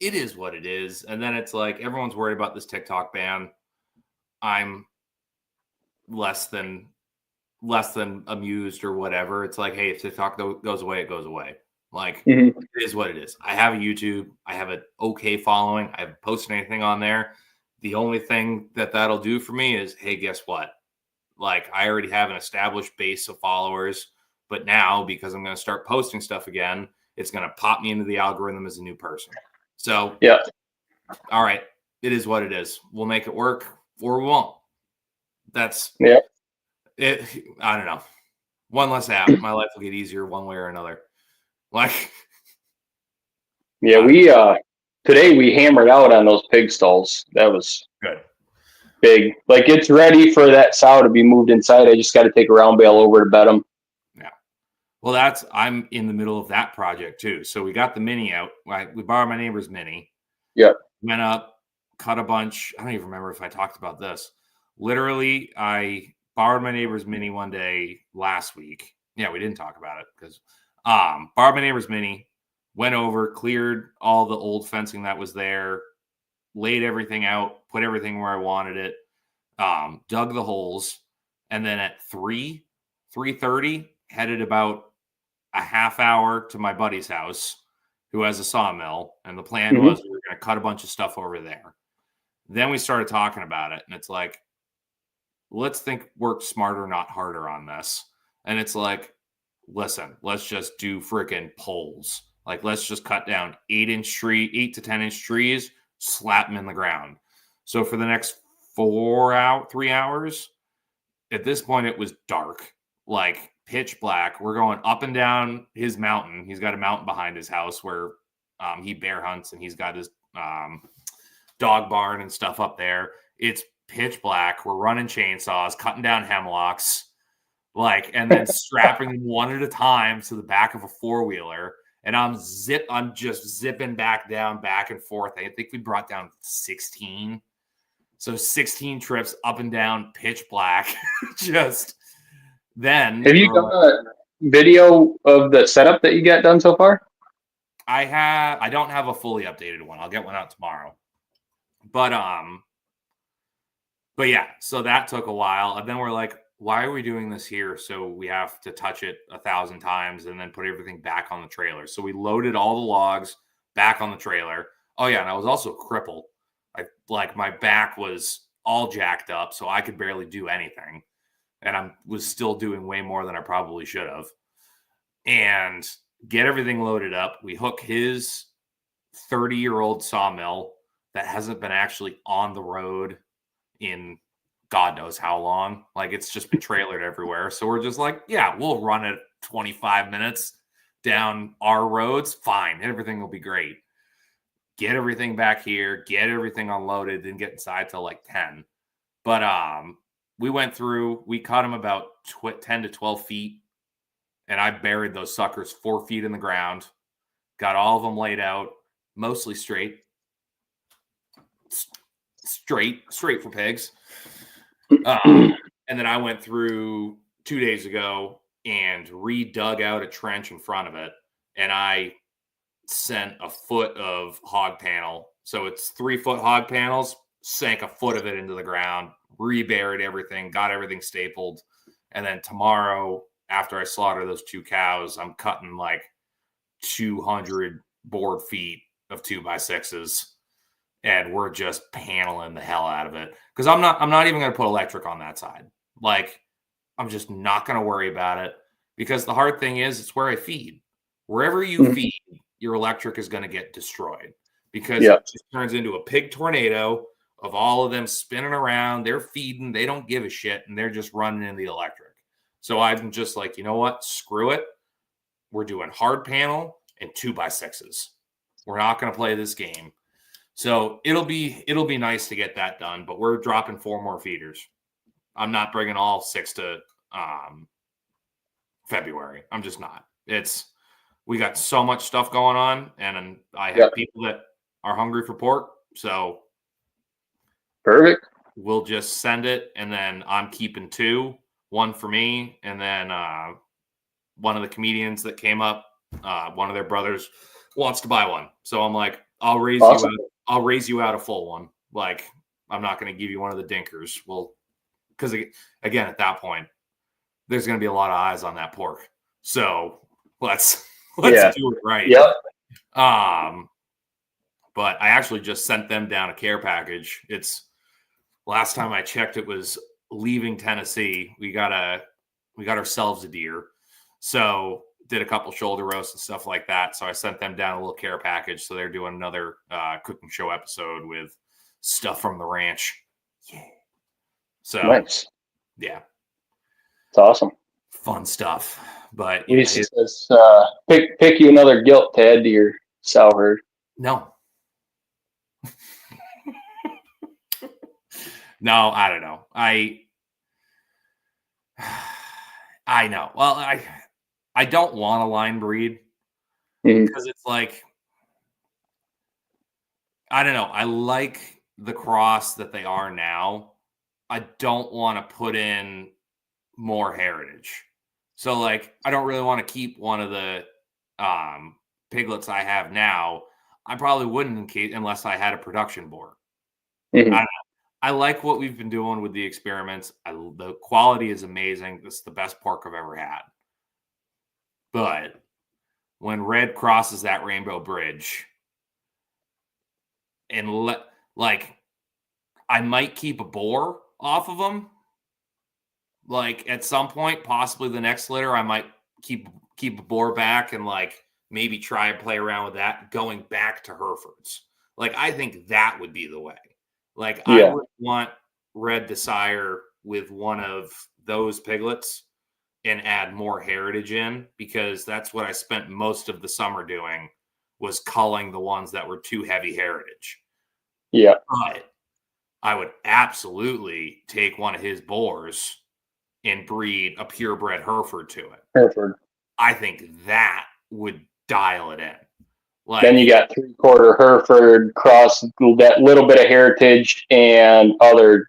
is what it is. And then it's like everyone's worried about this TikTok ban. I'm less than amused or whatever. It's like, hey, if TikTok goes away, it goes away. Like, It is what it is. I have a YouTube. I have an okay following. I haven't posted anything on there. The only thing that'll do for me is, hey, guess what? Like, I already have an established base of followers, but now because I'm going to start posting stuff again, it's going to pop me into the algorithm as a new person. So,
yeah.
All right. It is what it is. We'll make it work or we won't. That's it. I don't know. One less app. My life will get easier one way or another. Like,
yeah, today we hammered out on those pig stalls. That was
good.
Big. Like, it's ready for that sow to be moved inside. I just got to take a round bale over to bed them.
Yeah. Well, I'm in the middle of that project too. So we got the mini out. We borrowed my neighbor's mini.
Yep.
Went up, cut a bunch. I don't even remember if I talked about this. Literally, I borrowed my neighbor's mini one day last week. Yeah, we didn't talk about it because borrowed my neighbor's mini, went over, cleared all the old fencing that was there, laid everything out, put everything where I wanted it, dug the holes, and then at 3:30, headed about a half hour to my buddy's house, who has a sawmill, and the plan was we were going to cut a bunch of stuff over there. Then we started talking about it, and it's like, let's work smarter, not harder on this. And it's like, listen, let's just do freaking poles. Like, let's just cut down 8 to 10 inch trees, slap them in the ground. So for the next 3 hours, at this point, it was dark, like pitch black. We're going up and down his mountain. He's got a mountain behind his house where he bear hunts, and he's got his dog barn and stuff up there. It's pitch black. We're running chainsaws, cutting down hemlocks, and then strapping them one at a time to the back of a 4-wheeler. And I'm just zipping back and forth. I think we brought down 16. So 16 trips up and down, pitch black. Just then.
Have you done a video of the setup that you got done so far?
I don't have a fully updated one. I'll get one out tomorrow. But yeah, so that took a while. And then we're like, why are we doing this here? So we have to touch it 1,000 times and then put everything back on the trailer. So we loaded all the logs back on the trailer. Oh yeah, and I was also crippled. Like my back was all jacked up, so I could barely do anything. And I was still doing way more than I probably should have. And get everything loaded up. We hook his 30-year-old sawmill that hasn't been actually on the road in God knows how long. Like, it's just been trailered everywhere. So we're just like, yeah, we'll run it 25 minutes down our roads. Fine. Everything will be great. Get everything back here, get everything unloaded, didn't get inside till like 10. But we went through, we cut them about 10 to 12 feet. And I buried those suckers 4 feet in the ground. Got all of them laid out, mostly straight. Straight for pigs. And then I went through 2 days ago and redug out a trench in front of it. And I sent a foot of hog panel. So it's 3-foot hog panels, sank a foot of it into the ground, reburied everything, got everything stapled. And then tomorrow, after I slaughter those 2 cows, I'm cutting like 200 board feet of 2x6s. And we're just paneling the hell out of it. Because I'm not even going to put electric on that side. Like, I'm just not going to worry about it. Because the hard thing is, it's where I feed. Wherever you feed, your electric is going to get destroyed. Because it just turns into a pig tornado of all of them spinning around. They're feeding. They don't give a shit. And they're just running in the electric. So I'm just like, you know what? Screw it. We're doing hard panel and 2x6s. We're not going to play this game. So it'll be nice to get that done, but we're dropping 4 more feeders. I'm not bringing all 6 to February. I'm just not. We got so much stuff going on, and I have people that are hungry for pork. So
perfect.
We'll just send it, and then I'm keeping 2, 1 for me, and then one of the comedians that came up, one of their brothers wants to buy one. So I'm like, I'll raise you out a full one. Like, I'm not going to give you one of the dinkers. Well, because again, at that point, there's going to be a lot of eyes on that pork. So let's do it right.
Yep.
But I actually just sent them down a care package. It's last time I checked, it was leaving Tennessee. We got ourselves a deer. So did a couple shoulder roasts and stuff like that. So I sent them down a little care package. So they're doing another cooking show episode with stuff from the ranch. Yeah. So
nice.
Yeah.
It's awesome.
Fun stuff. But
Lisa says, pick you another gilt to add to your sow herd.
No. No, I don't know. I know. Well, I don't want a line breed because it's like, I don't know. I like the cross that they are now. I don't want to put in more heritage. So like, I don't really want to keep one of the piglets I have now. I probably wouldn't unless I had a production board. I don't know. I like what we've been doing with the experiments. The quality is amazing. This is the best pork I've ever had. But when Red crosses that rainbow bridge, and I might keep a boar off of them. Like at some point, possibly the next litter, I might keep a boar back and like maybe try and play around with that, going back to Herefords. Like I think that would be the way. Like I would want Red to sire with one of those piglets and add more heritage in, because that's what I spent most of the summer doing, was culling the ones that were too heavy heritage.
Yeah.
But I would absolutely take one of his boars and breed a purebred Hereford to it.
Hereford.
I think that would dial it in. Like,
then you got 3/4 Hereford cross that little bit of heritage and other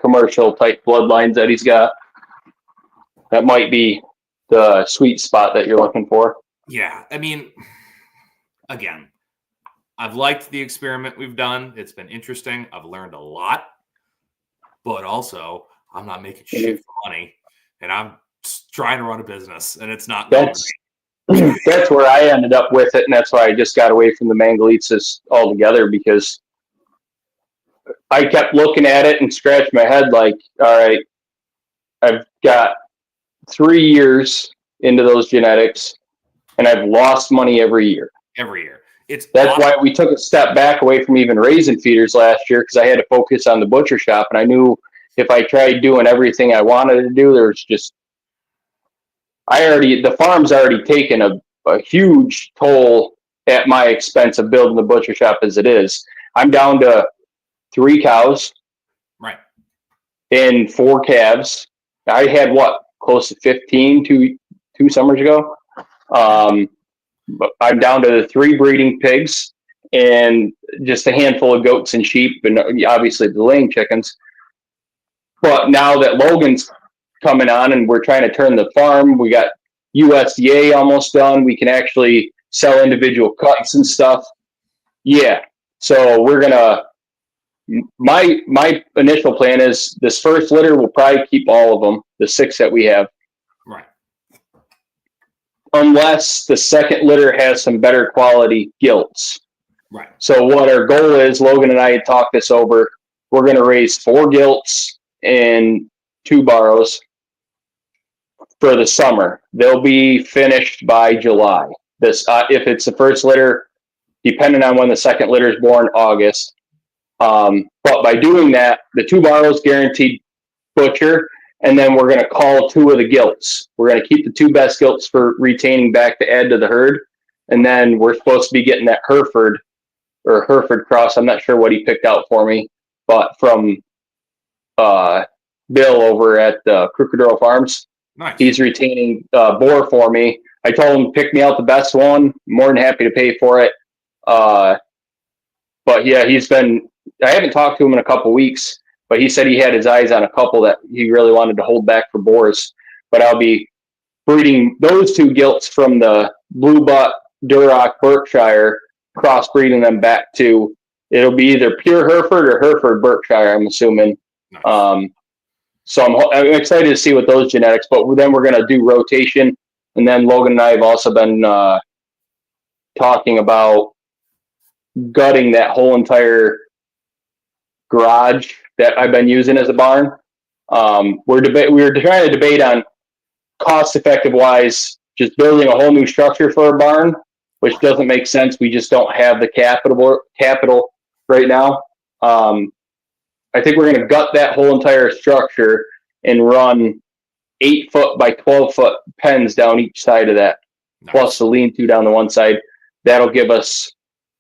commercial type bloodlines that he's got. That might be the sweet spot that you're looking for.
Yeah. I mean, again, I've liked the experiment we've done. It's been interesting. I've learned a lot, but also I'm not making shit for money, and I'm trying to run a business, and it's not going great.
That's where I ended up with it, and that's why I just got away from the Mangalitzas altogether, because I kept looking at it and scratched my head like, all right, I've got 3 years into those genetics, and I've lost money every year.
Every year.
That's why we took a step back away from even raising feeders last year, because I had to focus on the butcher shop, and I knew if I tried doing everything I wanted to do, there's just the farm's already taken a huge toll at my expense of building the butcher shop as it is. I'm down to 3 cows,
right,
and 4 calves. I had close to 15 two summers ago. But I'm down to 3 breeding pigs and just a handful of goats and sheep, and obviously the laying chickens. But now that Logan's coming on and we're trying to turn the farm, we got USDA almost done. We can actually sell individual cuts and stuff. Yeah. So we're gonna. My initial plan is this first litter will probably keep all of them, the 6 that we have.
Right.
Unless the second litter has some better quality gilts.
Right.
So what our goal is, Logan and I had talked this over. We're going to raise 4 gilts and 2 barrows for the summer. They'll be finished by July. If it's the first litter, depending on when the second litter is born, August. But by doing that, the 2 barrows guaranteed butcher, and then we're going to call 2 of the gilts. We're going to keep the 2 best gilts for retaining back to add to the herd, and then we're supposed to be getting that Hereford cross. I'm not sure what he picked out for me, but from Bill over at Crookadoro Farms.
Nice.
He's retaining boar for me. I told him pick me out the best one. More than happy to pay for it. But yeah, I haven't talked to him in a couple weeks, but he said he had his eyes on a couple that he really wanted to hold back for boars. But I'll be breeding those 2 gilts from the Blue Butt Duroc Berkshire, crossbreeding them back to, it'll be either pure Hereford or Hereford Berkshire, I'm assuming. Nice. So I'm excited to see what those genetics, but then we're going to do rotation. And then Logan and I have also been talking about gutting that whole entire garage that I've been using as a barn. We were trying to debate on cost-effective wise, just building a whole new structure for a barn, which doesn't make sense. We just don't have the capital right now. I think we're going to gut that whole entire structure and run 8-foot by 12-foot pens down each side of that, nice. Plus the lean-to down the one side. That'll give us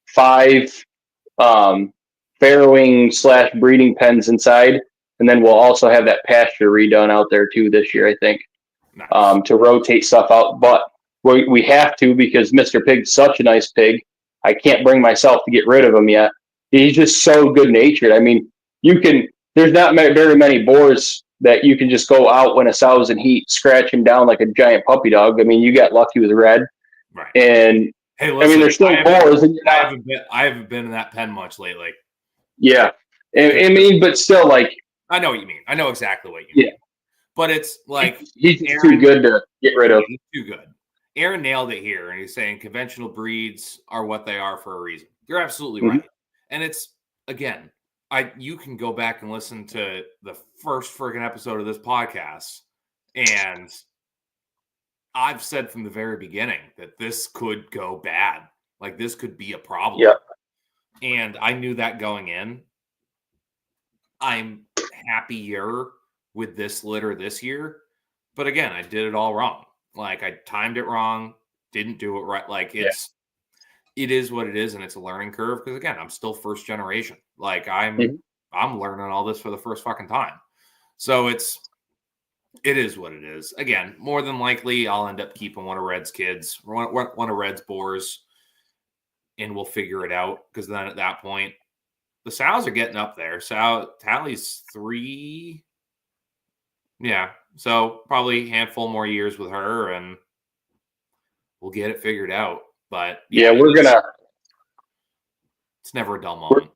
5 farrowing / breeding pens inside, and then we'll also have that pasture redone out there too this year, I think, nice. To rotate stuff out. But we have to, because Mr. Pig's such a nice pig. I can't bring myself to get rid of him yet. He's just so good-natured. I mean, there's not very many boars that you can just go out when a sow's in heat, scratch him down like a giant puppy dog. I mean, you got lucky with Red.
Right.
And
hey, listen,
I mean, there's still boars.
I haven't been in that pen much lately.
Yeah. I mean, but still, like.
I know what you mean. I know exactly what you mean.
Yeah.
But it's like.
He's too good to get rid of.
He's too good. Aaron nailed it here, and he's saying conventional breeds are what they are for a reason. You're absolutely right. And it's, again, you can go back and listen to the first friggin' episode of this podcast, and I've said from the very beginning that this could go bad. Like, this could be a problem.
Yeah.
And I knew that going in. I'm happier with this litter this year. But again, I did it all wrong. Like, I timed it wrong, didn't do it right. Like, it is what it is, and it's a learning curve. Because again, I'm still first generation. Like, I'm learning all this for the first fucking time. So it is what it is. Again, more than likely, I'll end up keeping one of Red's kids, one of Red's boars, and we'll figure it out. Because then at that point, the sows are getting up there. Tally's 3. Yeah. So probably a handful more years with her, and we'll get it figured out. But
yeah, we're
It's never a dull moment.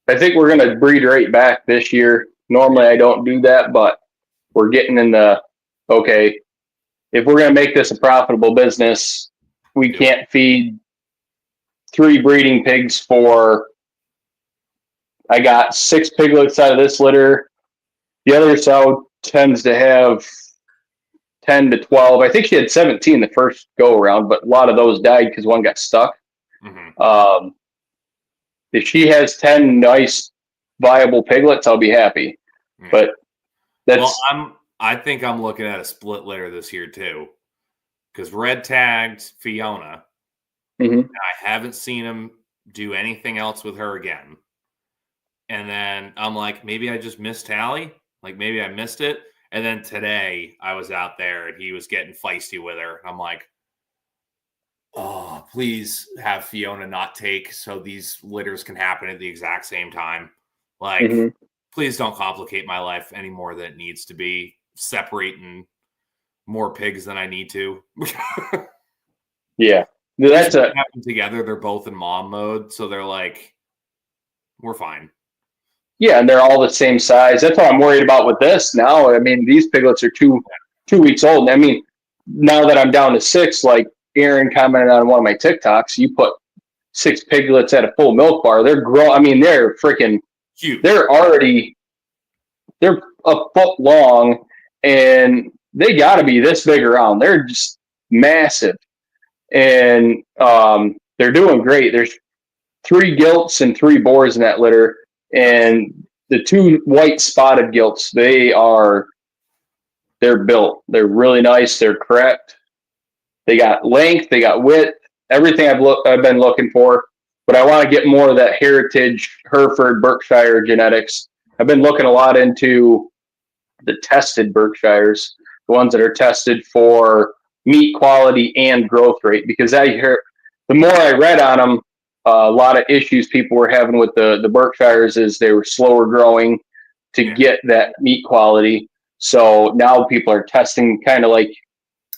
I think we're going to breed right back this year. Normally I don't do that, but we're getting in the, okay, if we're going to make this a profitable business, we can't feed 3 breeding pigs for, I got 6 piglets out of this litter. The other sow tends to have 10 to 12. I think she had 17 the first go around, but a lot of those died because one got stuck.
Mm-hmm.
If she has 10 nice, viable piglets, I'll be happy.
Yeah.
But that's.
Well, I think I'm looking at a split litter this year too, because Red tagged Fiona.
Mm-hmm.
I haven't seen him do anything else with her again. And then I'm like, maybe I just missed Tally. Like maybe I missed it. And then today I was out there and he was getting feisty with her. I'm like, oh, please have Fiona not take so these litters can happen at the exact same time. Like, please don't complicate my life any more than it needs to be. Separating more pigs than I need to.
Yeah. That's a
happen together. They're both in mom mode. So they're like, we're fine.
Yeah, and they're all the same size. That's what I'm worried about with this now. I mean, these piglets are two weeks old. I mean, now that I'm down to 6, like Aaron commented on one of my TikToks, you put 6 piglets at a full milk bar. They're I mean, they're freaking huge. They're a foot long, and they got to be this big around. They're just massive, and they're doing great. There's 3 gilts and 3 boars in that litter. And the 2 white spotted gilts, they're built. They're really nice. They're correct. They got length. They got width. Everything I've been looking for. But I want to get more of that heritage Hereford Berkshire genetics. I've been looking a lot into the tested Berkshires, the ones that are tested for meat quality and growth rate. Because the more I read on them, a lot of issues people were having with the Berkshires is they were slower growing to get that meat quality. So now people are testing kind of like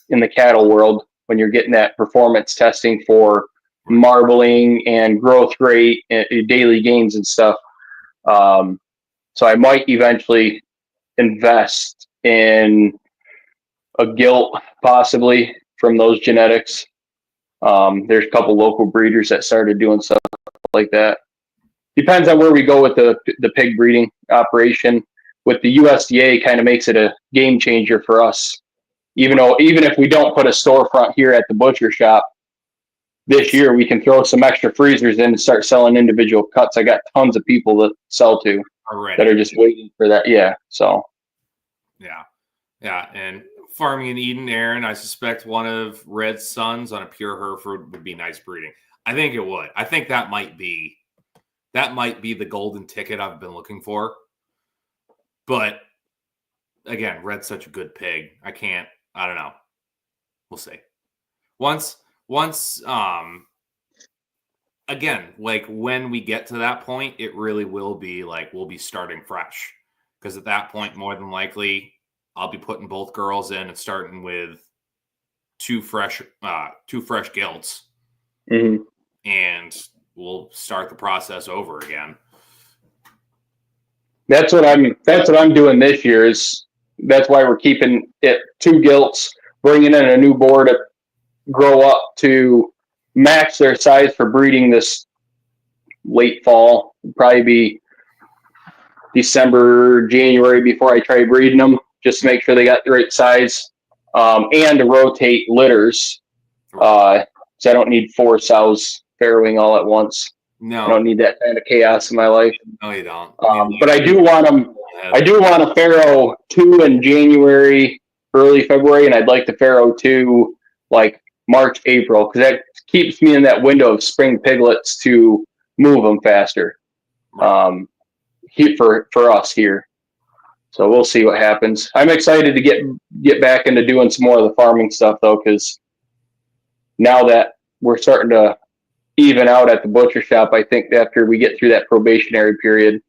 in the cattle world when you're getting that performance testing for marbling and growth rate and daily gains and stuff. So I might eventually invest in a gilt possibly from those genetics. There's a couple local breeders that started doing stuff like that. Depends on where we go with the pig breeding operation. With the USDA, kind of makes it a game changer for us. Even if we don't put a storefront here at the butcher shop this year, we can throw some extra freezers in and start selling individual cuts. I got tons of people that sell to already that are just waiting for that. Yeah. So.
Yeah. And farming in Eden, Aaron, I suspect one of Red's sons on a pure Hereford would be nice breeding. I think it would. I think that might be the golden ticket I've been looking for. But again, Red's such a good pig. I don't know. We'll see. Once again, like when we get to that point, it really will be like we'll be starting fresh. Because at that point, more than likely, I'll be putting both girls in and starting with two fresh gilts, and we'll start the process over again.
That's what I'm doing this year. That's why we're keeping it 2 gilts, bringing in a new boar to grow up to match their size for breeding this late fall. It'll probably be December, January before I try breeding them, just to make sure they got the right size, and to rotate litters. So I don't need 4 sows farrowing all at once.
No,
I don't need that kind of chaos in my life.
No, you don't.
But I do want them. I do want to farrow 2 in January, early February, and I'd like to farrow 2 like March, April, because that keeps me in that window of spring piglets to move them faster. For us here. So we'll see what happens. I'm excited to get back into doing some more of the farming stuff though, because now that we're starting to even out at the butcher shop, I think after we get through that probationary period,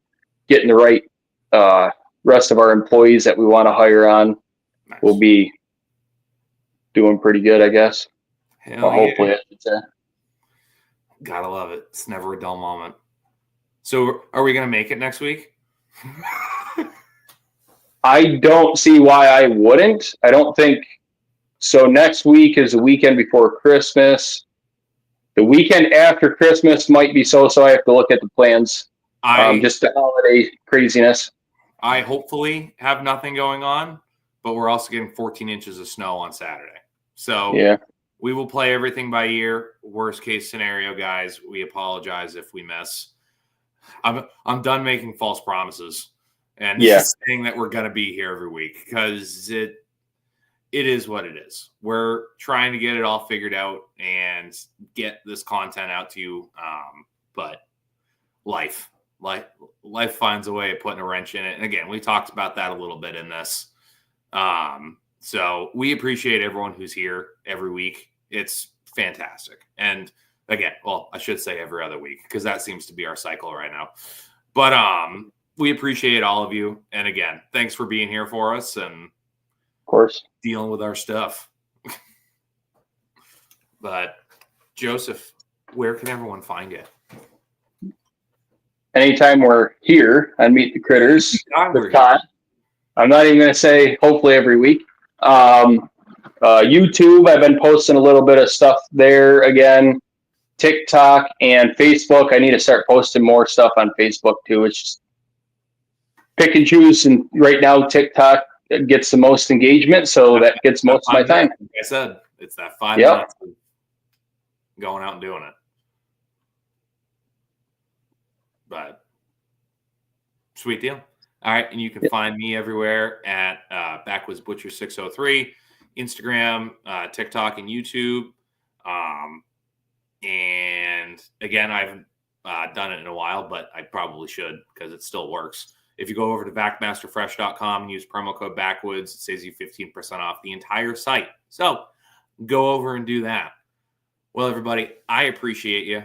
getting the right rest of our employees that we want to hire on, we'll be doing pretty good, I guess. Hopefully, I should say.
Gotta love it. It's never a dull moment. So are we going to make it next week?
I don't see why I wouldn't. I don't think so. Next week is the weekend before Christmas. The weekend after Christmas might be so. I have to look at the plans. Just the holiday craziness.
I hopefully have nothing going on, but we're also getting 14 inches of snow on Saturday. So
yeah,
we will play everything by ear. Worst case scenario, guys, we apologize if we miss. I'm done making false promises and saying that we're going to be here every week, because it is what it is. We're trying to get it all figured out and get this content out to you. But life finds a way of putting a wrench in it. And again, we talked about that a little bit in this. So we appreciate everyone who's here every week. It's fantastic. And again, well, I should say every other week, because that seems to be our cycle right now. But we appreciate all of you. And again, thanks for being here for us and
of course
dealing with our stuff. But Joseph, where can everyone find you?
Anytime we're here on Meet the Critters with Todd. I'm not even going to say hopefully every week. YouTube, I've been posting a little bit of stuff there again. TikTok and Facebook. I need to start posting more stuff on Facebook too. It's just pick and choose, and right now TikTok gets the most engagement, so that gets most of my time.
Like I said, it's that 5 minutes of going out and doing it. But sweet deal. All right, and you can find me everywhere at Backwoods Butcher 603, Instagram, TikTok, and YouTube. And again, I haven't done it in a while, but I probably should, because it still works. If you go over to backmasterfresh.com and use promo code Backwoods, it saves you 15% off the entire site. So go over and do that. Well, everybody, I appreciate you.